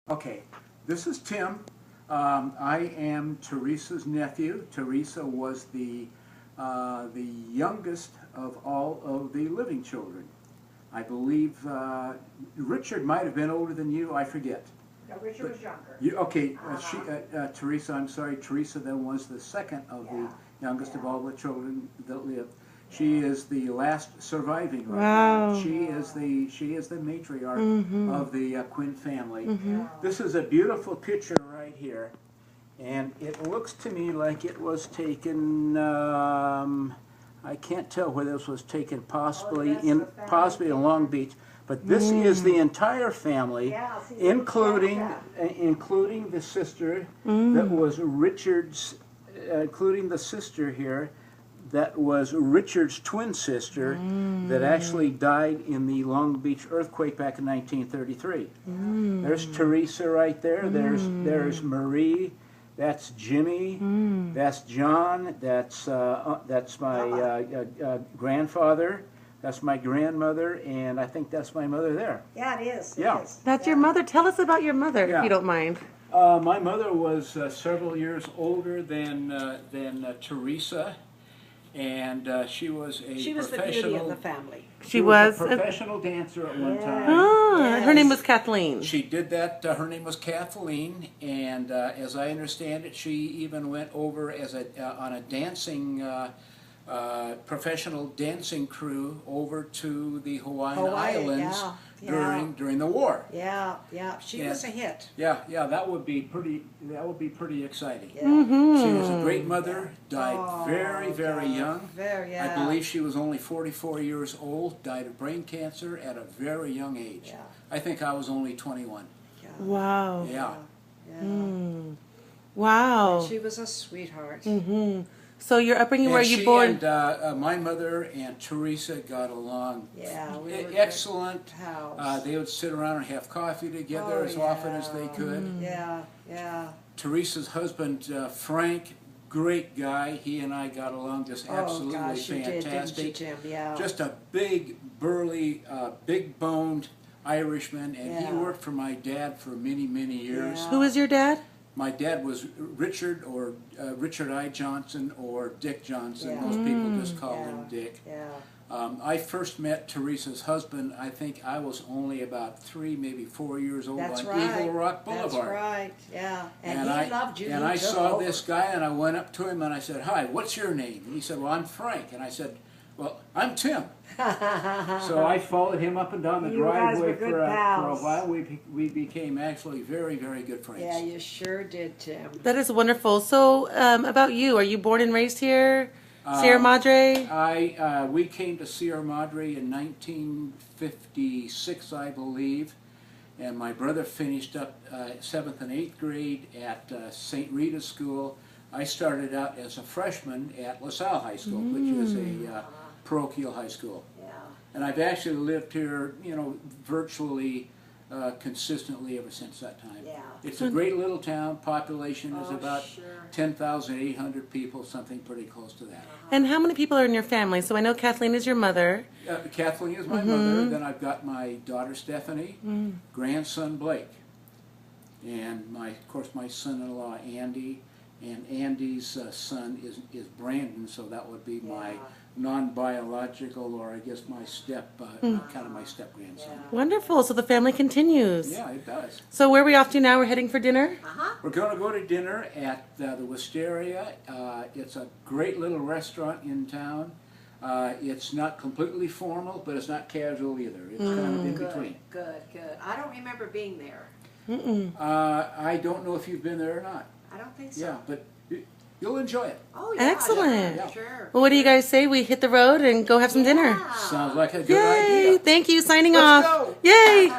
Okay, this is Tim. I am Teresa's nephew. Teresa was the youngest of all of the living children. I believe Richard might have been older than you. I forget. No, Richard was younger. Okay, Teresa. I'm sorry. Teresa then was the second of the youngest of all the children that lived. She is the last surviving right now. She is the matriarch of the Quinn family. This is a beautiful picture right here, and it looks to me like it was taken. I can't tell whether this was taken possibly in Long Beach, but this is the entire family, including the sister that was Richard's, including the sister here. That was Richard's twin sister that actually died in the Long Beach earthquake back in 1933. There's Teresa right there. There's Marie. That's Jimmy. That's John. That's my grandfather. That's my grandmother, and I think that's my mother there. Yeah, it is. Yeah. It is. That's your mother. Tell us about your mother, if you don't mind. My mother was several years older than Teresa. And she was a She was the beauty of the family. She was a professional dancer at one time. Oh, her name was Kathleen. She did that. Her name was Kathleen, and as I understand it, she even went over as on a dancing professional dancing crew over to the Hawaiian Islands during the war. Yeah. She was a hit. Yeah, that would be pretty exciting. She was a great mother, died very young. I believe she was only 44 years old, died of brain cancer at a very young age. Yeah. I think I was only 21. Wow. Yeah. Wow. She was a sweetheart. So your upbringing, where you born? And my mother and Teresa got along excellent. They would sit around and have coffee together as often as they could. Yeah. Teresa's husband, Frank, great guy. He and I got along just absolutely fantastic. Just a big, burly, big-boned Irishman, and he worked for my dad for many years. Who is your dad? My dad was Richard, or Richard I. Johnson, or Dick Johnson. Most people just call him Dick. I first met Teresa's husband, I think I was only about 3, maybe 4 years old on Eagle Rock Boulevard. That's right, yeah. And he loved you. And I saw this guy, and I went up to him, and I said, "Hi, what's your name?" And he said, "Well, I'm Frank." And I said, "Well, I'm Tim." So I followed him up and down the driveway for a while. We became actually very good friends. Yeah, you sure did, Tim. That is wonderful. So about you, are you born and raised here? Sierra Madre? We came to Sierra Madre in 1956, I believe, and my brother finished up 7th and 8th grade at St. Rita's School. I started out as a freshman at LaSalle High School, which is a parochial high school. And I've actually lived here, virtually consistently ever since that time. It's a great little town. Population is about 10,800 people, something pretty close to that. And how many people are in your family? So I know Kathleen is your mother. Kathleen is my mother. Then I've got my daughter Stephanie, grandson Blake, and of course my son-in-law Andy. And Andy's son is Brandon, so that would be my non-biological, or I guess my kind of my step-grandson. Wonderful. So the family continues. Yeah, it does. So where are we off to now? We're heading for dinner? We're going to go to dinner at the Wisteria. It's a great little restaurant in town. It's not completely formal, but it's not casual either. It's kind of in between. Good. I don't remember being there. I don't know if you've been there or not. I don't think so. Yeah, but you'll enjoy it. Oh, yeah. Excellent. Yeah, sure. Well, what do you guys say? We hit the road and go have some dinner. Sounds like a good Yay. idea. Thank you. Signing Let's off. go. Yay.